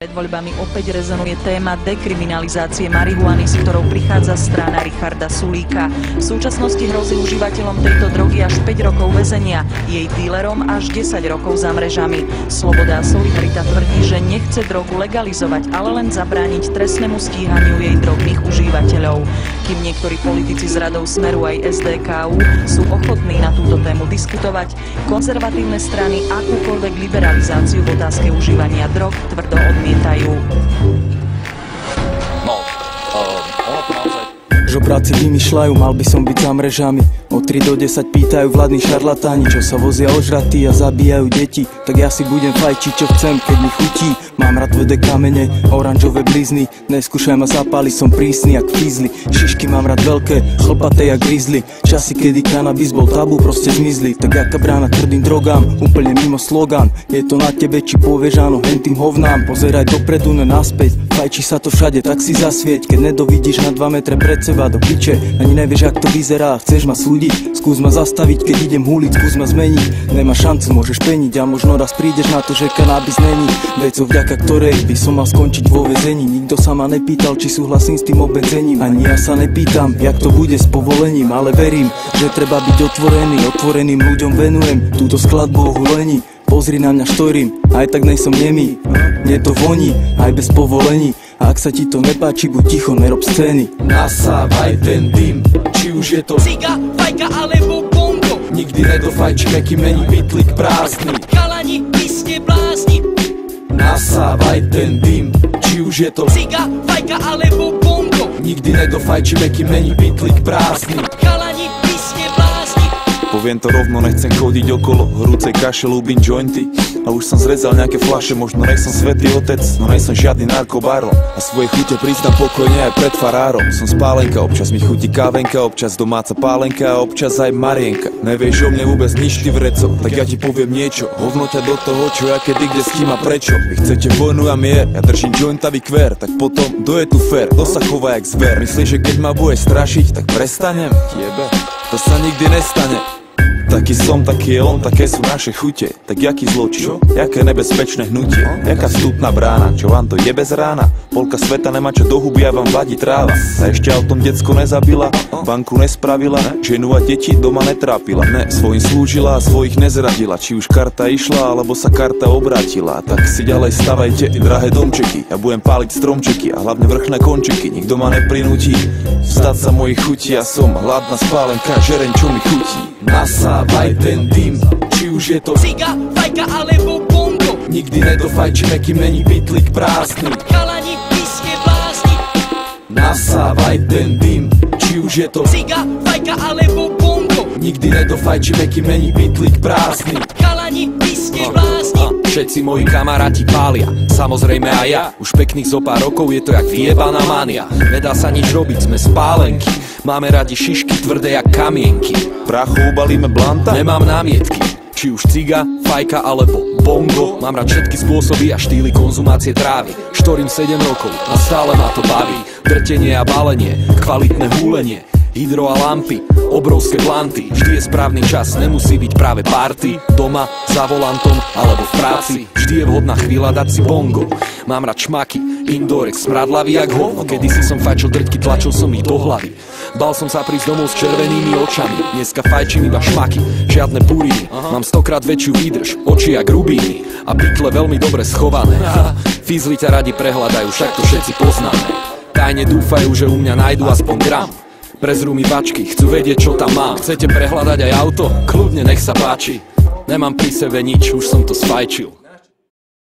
Pred voľbami opäť rezonuje téma dekriminalizácie marihuany, s ktorou prichádza strana Richarda Sulíka. V súčasnosti hrozí užívateľom tejto drogy až 5 rokov väzenia, jej dílerom až 10 rokov za mrežami. Sloboda a Solidarita tvrdí, že nechce drogu legalizovať, ale len zabrániť trestnému stíhaniu jej drobných užívateľov. Kým niektorí politici z radou Smeru aj SDKU sú ochotní na túto tému diskutovať, konzervatívne strany akúkoľvek liberalizáciu v otázke užívania drog tvrdo odmietajú. Žobráci vymýšľajú, mal by som byť za mrežami. Od 3 do 10 pýtajú vládni šarlatáni, čo sa vozia ožratí a zabíjajú deti. Tak ja si budem fajčiť, čo chcem, keď mi chutí. Mám rád tvrdé kamene, oranžové blizny. Neskúšaj ma zapáliť, som prísny jak fízli. Šišky mám rád veľké, chlpaté jak grizzly. Časy, kedy kanabis bol tabu, proste zmizli. Tak jaká brána tvrdým drogám, úplne mimo slogan. Je to na tebe, či povieš áno hentým hovnám. Pozeraj dopredu, ne naspäť. Fajči sa to všade, tak si zasvieť. Keď nedovidíš na 2 metre pred seba do piče, ani nevieš, jak to vyzerá. Chceš ma súdiť, skús ma zastaviť, keď idem huliť, skús ma zmeniť. Nemá šancu, môžeš peniť a možno raz prídeš na to, že kanabis není vecou, vďaka ktorej by som mal skončiť vo väzení. Nikto sa ma nepýtal, či súhlasím s tým obmedzením. Ani ja sa nepýtam, jak to bude s povolením, ale verím, že treba byť otvorený. Otvoreným ľuďom venujem túto skladbu o hulení. Pozri na mňa, štorím, aj tak nejsom nemý. Mne to voní, aj bez povolení. A ak sa ti to nepáči, buď ticho, nerob scény. Nasávaj ten dym, či už je to ciga, fajka alebo bongo. Nikdy nedofajčíme, kým není bytlik prázdny. Chalani, vy ste blázni. Nasávaj ten dym, či už je to ciga, fajka alebo bongo. Nikdy nedofajčíme, kým není bytlik prázdny. Chalani, vy ste blázni. Poviem to rovno, nechcem chodiť okolo horúcej kaše, ľúbim jointy. A už som zrezal nejaké fľaše, možno nejsom svätý otec, no nejsom žiadny narkobaron. A svoje chute priznám pokojne aj pred farárom. Som spálenka, občas mi chutí kávenka, občas domáca pálenka a občas aj marienka. Nevieš o mne vôbec nič, ty vreco, tak ja ti poviem niečo. Hovno ťa do toho, čo ja kedy, kde, s kým a prečo. Vy chcete vojnu a mier, ja držím jointavý kver. Tak potom, kto je tu fér, kto sa chová jak zver. Myslíš, že keď ma budeš strašiť, tak prestanem? Jebe, to sa nikdy nestane. Taký som, taký je on, také sú naše chute. Tak jaký zločin, jaké nebezpečné hnutie, jaká vstupná brána, čo vám to jebe z rána. Polka sveta nemá čo do huby a vám vadí tráva. A ešte autom decko nezabila, banku nespravila, ženu a deti doma netrápila. Ne, svojim slúžila a svojich nezradila. Či už karta išla, alebo sa karta obrátila. Tak si ďalej stavajte, drahé domčeky. Ja budem páliť stromčeky a hlavne vrchné končeky. Nikto ma neprinúti vstať sa mojich chutí. Ja som hladná spálenka, žereň, čo mi chutí. Nasávaj ten dym, či už je to ciga, fajka alebo bongo. Nikdy nedofajčíme, kým není bytlik prázdny. Chalani, vy ste blázni. Nasávaj ten dym, či už je to ciga, fajka alebo bongo. Nikdy nedofajčíme, kým není bytlik prázdny. Chalani, vy ste blázni. Všetci moji kamaráti pália, samozrejme aj ja. Už pekných zo pár rokov je to jak vyjebaná mania. Nedá sa nič robiť, sme spálenky. Máme radi šišky tvrdé jak kamienky. Prachu ubalíme blanta? Nemám námietky, či už ciga, fajka alebo bongo. Mám rád všetky spôsoby a štýly konzumácie trávy. Štorím 7 rokov a stále ma to baví. Drtenie a balenie, kvalitné húlenie, hydro a lampy, obrovské planty. Vždy je správny čas, nemusí byť práve party. Doma, za volantom alebo v práci. Vždy je vhodná chvíľa dať si bongo. Mám rád šmaky, indorex, smradlavý jak hovno. Kedysi som fajčil drťky, tlačil som ich do hlavy. Bal som sa prísť domov s červenými očami. Dneska fajčím iba šmaky, žiadne puriny. Mám 100-krát väčšiu výdrž, oči jak rubíny. A pikle veľmi dobre schované. Fizli ťa radi prehľadajú, však to všetci poznáme. Tajne dúfajú, že u mňa nájdu aspoň gram. Prezrú mi bačky, chcú vedieť, čo tam mám. Chcete prehľadať aj auto? Kľudne, nech sa páči. Nemám pri sebe nič, už som to sfajčil.